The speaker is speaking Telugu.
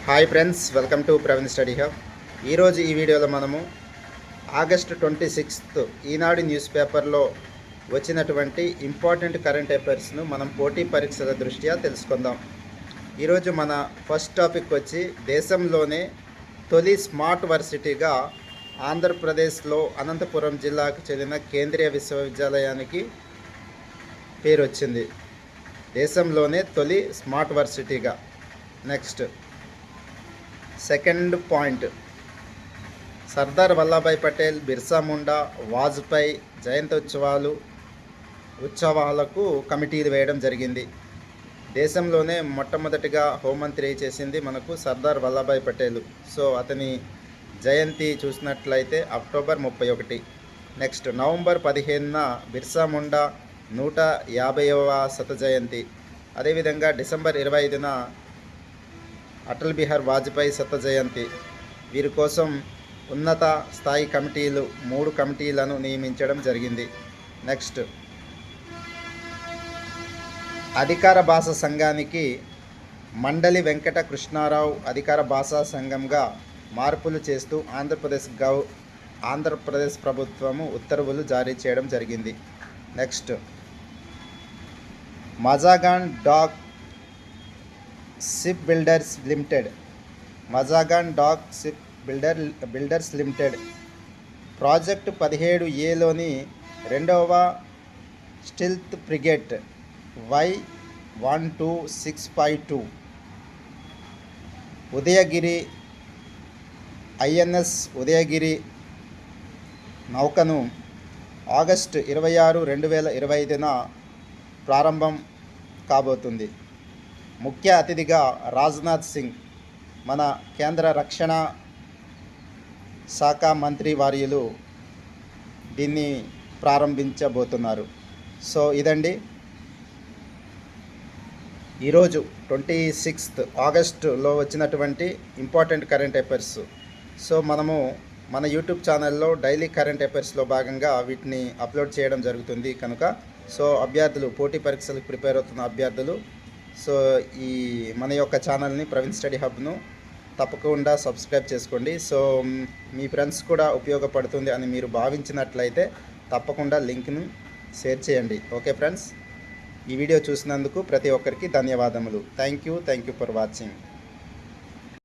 Hi friends, welcome to Praveen study hub. ఈరోజు ఈ వీడియోలో మనము ఆగస్టు 26th ఈనాడు న్యూస్ పేపర్లో వచ్చినటువంటి ఇంపార్టెంట్ కరెంట్ అఫైర్స్ను మనం పోటీ పరీక్షల దృష్ట్యా తెలుసుకుందాం. ఈరోజు మన ఫస్ట్ టాపిక్ వచ్చి దేశంలోనే తొలి స్మార్ట్ వర్సిటీగా ఆంధ్రప్రదేశ్లో అనంతపురం జిల్లాకు చెందిన కేంద్రీయ విశ్వవిద్యాలయానికి పేరు వచ్చింది. దేశంలోనే తొలి స్మార్ట్ వర్సిటీగా. Next second point, Sardar Vallabhbhai Patel, Birsa Munda, Vajpayee ఉత్సవాలకు కమిటీలు వేయడం జరిగింది. దేశంలోనే మొట్టమొదటిగా హోంమంత్రి చేసింది మనకు సర్దార్ వల్లభాయ్ పటేల్. సో అతని జయంతి చూసినట్లయితే అక్టోబర్ 31. నెక్స్ట్ నవంబర్ 15న బిర్సా ముండా 150వ శత జయంతి. అదేవిధంగా డిసెంబర్ 25న అటల్ బిహారీ వాజ్పేయి శత జయంతి. వీరి కోసం ఉన్నత స్థాయి కమిటీలు 3 కమిటీలను నియమించడం జరిగింది. నెక్స్ట్ అధికార భాషా సంఘానికి మండలి వెంకట కృష్ణారావు అధికార భాషా సంఘంగా మార్పులు చేస్తూ ఆంధ్రప్రదేశ్ ప్రభుత్వము ఉత్తర్వులు జారీ చేయడం జరిగింది. Next Mazagon dock ship builders limited project 17Aలోని 2వ stealth frigate Y12652 Udayagiri INS Udayagiri నౌకను ఆగస్టు 26, 2025న ప్రారంభం కాబోతుంది. ముఖ్య అతిథిగా రాజ్నాథ్ సింగ్, మన కేంద్ర రక్షణ శాఖ మంత్రి వర్యులు దీన్ని ప్రారంభించబోతున్నారు. సో ఇదండి ఈరోజు 26th ఆగస్టులో వచ్చినటువంటి ఇంపార్టెంట్ కరెంట్ అఫైర్స్. సో మనము మన యూట్యూబ్ ఛానల్లో డైలీ కరెంట్ అఫైర్స్లో భాగంగా వీటిని అప్లోడ్ చేయడం జరుగుతుంది కనుక సో అభ్యర్థులు, పోటీ పరీక్షలకు ప్రిపేర్ అవుతున్న అభ్యర్థులు సో ఈ మన యొక్క ఛానల్ని ప్రవీణ్ స్టడీ హబ్ను తప్పకుండా సబ్స్క్రైబ్ చేసుకోండి. సో మీ ఫ్రెండ్స్ కూడా ఉపయోగపడుతుంది అని మీరు భావించినట్లయితే తప్పకుండా లింక్ను షేర్ చేయండి. ఓకే ఫ్రెండ్స్, ఈ వీడియో చూసినందుకు ప్రతి ఒక్కరికి ధన్యవాదములు. Thank you for watching.